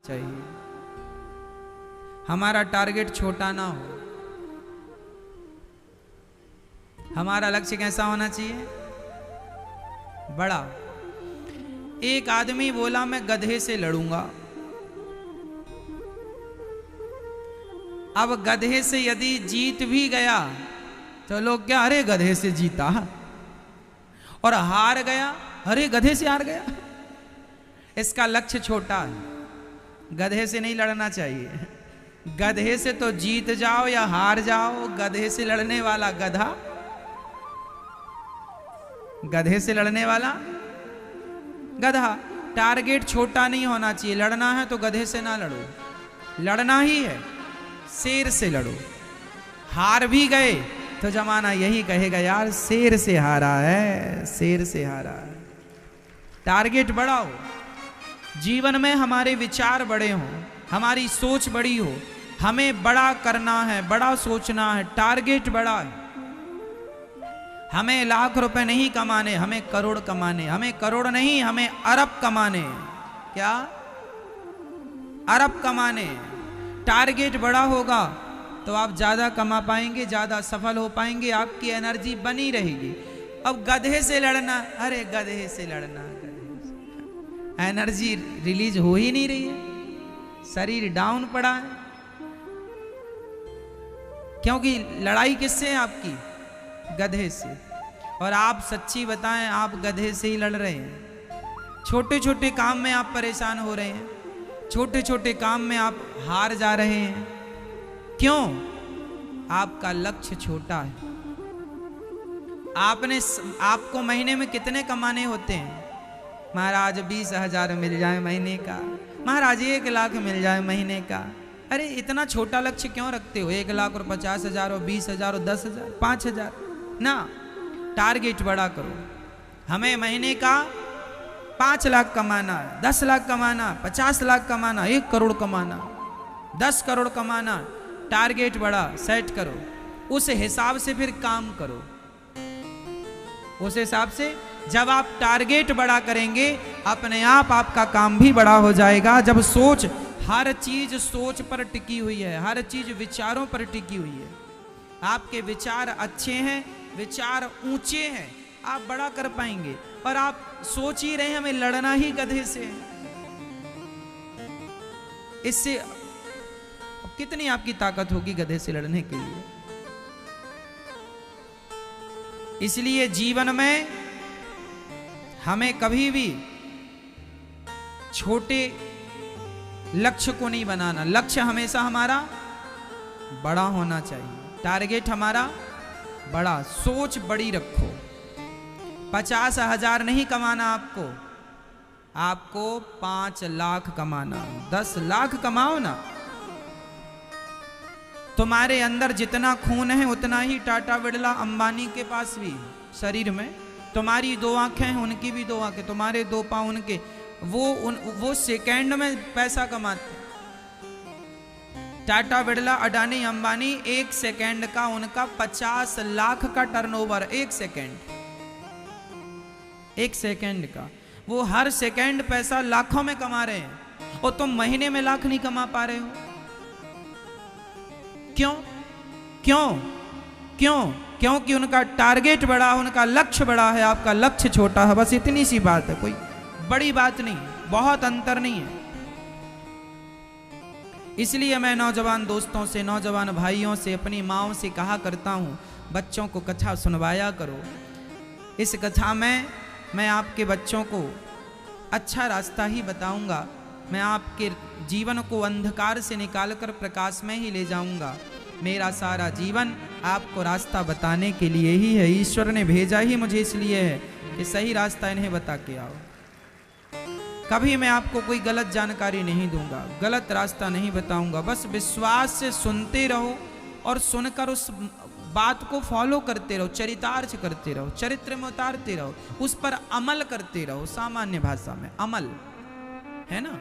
चाहिए। हमारा टारगेट छोटा ना हो, हमारा लक्ष्य कैसा होना चाहिए? बड़ा। एक आदमी बोला मैं गधे से लड़ूंगा। अब गधे से यदि जीत भी गया तो लोग क्या, अरे गधे से जीता, और हार गया, अरे गधे से हार गया। इसका लक्ष्य छोटा है, गधे से नहीं लड़ना चाहिए। गधे से तो जीत जाओ या हार जाओ, गधे से लड़ने वाला गधा, गधे से लड़ने वाला गधा। टारगेट छोटा नहीं होना चाहिए। लड़ना है तो गधे से ना लड़ो, लड़ना ही है शेर से लड़ो। हार भी गए तो जमाना यही कहेगा यार शेर से हारा है, शेर से हारा है। टारगेट बड़ा हो, जीवन में हमारे विचार बड़े हों, हमारी सोच बड़ी हो। हमें बड़ा करना है, बड़ा सोचना है, टारगेट बड़ा है। हमें लाख रुपए नहीं कमाने, हमें करोड़ कमाने। हमें करोड़ नहीं, हमें अरब कमाने। क्या? अरब कमाने। टारगेट बड़ा होगा तो आप ज्यादा कमा पाएंगे, ज्यादा सफल हो पाएंगे, आपकी एनर्जी बनी रहेगी। अब गधे से लड़ना, अरे गधे से लड़ना, एनर्जी रिलीज हो ही नहीं रही है, शरीर डाउन पड़ा है। क्योंकि लड़ाई किससे है आपकी? गधे से। और आप सच्ची बताएं, आप गधे से ही लड़ रहे हैं। छोटे छोटे काम में आप परेशान हो रहे हैं, छोटे छोटे काम में आप हार जा रहे हैं। क्यों? आपका लक्ष्य छोटा है। आपको महीने में कितने कमाने होते हैं? महाराज 20,000 मिल जाए महीने का, महाराज 1 लाख मिल जाए महीने का। अरे इतना छोटा लक्ष्य क्यों रखते हो? 1 लाख और 50,000 और 20,000 और 10,000, 5,000 ना। टारगेट बड़ा करो। हमें महीने का 5 लाख कमाना, 10 लाख कमाना, 50 लाख कमाना, 1 करोड़ कमाना, 10 करोड़ कमाना। टारगेट बड़ा सेट करो, उस हिसाब से फिर काम करो। उस हिसाब से जब आप टारगेट बड़ा करेंगे, अपने आप आपका काम भी बड़ा हो जाएगा। जब सोच, हर चीज सोच पर टिकी हुई है, हर चीज विचारों पर टिकी हुई है। आपके विचार अच्छे हैं, विचार ऊंचे हैं, आप बड़ा कर पाएंगे। और आप सोच ही रहे हमें लड़ना ही गधे से है। इससे कितनी आपकी ताकत होगी गधे से लड़ने के लिए? इसलिए जीवन में हमें कभी भी छोटे लक्ष्य को नहीं बनाना। लक्ष्य हमेशा हमारा बड़ा होना चाहिए। टारगेट हमारा बड़ा, सोच बड़ी रखो। 50,000 नहीं कमाना आपको, आपको 5 लाख कमाना। 10 लाख कमाओ ना। तुम्हारे अंदर जितना खून है उतना ही टाटा बिरला अंबानी के पास भी शरीर में। तुम्हारी 2 आंखें हैं, उनकी भी 2 आंखें, तुम्हारे 2 पांव उनके। वो सेकंड में पैसा कमाते। टाटा बिरला, अडानी, अंबानी 1 सेकंड का उनका 50 लाख का टर्नओवर। 1 सेकंड, 1 सेकंड का। वो हर सेकंड पैसा लाखों में कमा रहे हैं, और तुम महीने में लाख नहीं कमा पा रहे हो। क्यों? क्यों? क्यों? क्योंकि उनका टारगेट बड़ा, उनका लक्ष्य बड़ा है, आपका लक्ष्य छोटा है। बस इतनी सी बात है, कोई बड़ी बात नहीं, बहुत अंतर नहीं है। इसलिए मैं नौजवान दोस्तों से, नौजवान भाइयों से, अपनी माँओं से कहा करता हूँ, बच्चों को कथा सुनवाया करो। इस कथा में मैं आपके बच्चों को अच्छा रास्ता ही बताऊंगा। मैं आपके जीवन को अंधकार से निकालकर प्रकाश में ही ले जाऊंगा। मेरा सारा जीवन आपको रास्ता बताने के लिए ही है। ईश्वर ने भेजा ही मुझे इसलिए है कि सही रास्ता इन्हें बता के आओ। कभी मैं आपको कोई गलत जानकारी नहीं दूंगा, गलत रास्ता नहीं बताऊंगा। बस विश्वास से सुनते रहो और सुनकर उस बात को फॉलो करते रहो, चरितार्थ करते रहो, चरित्र में उतारते रहो, उस पर अमल करते रहो। सामान्य भाषा में अमल है ना।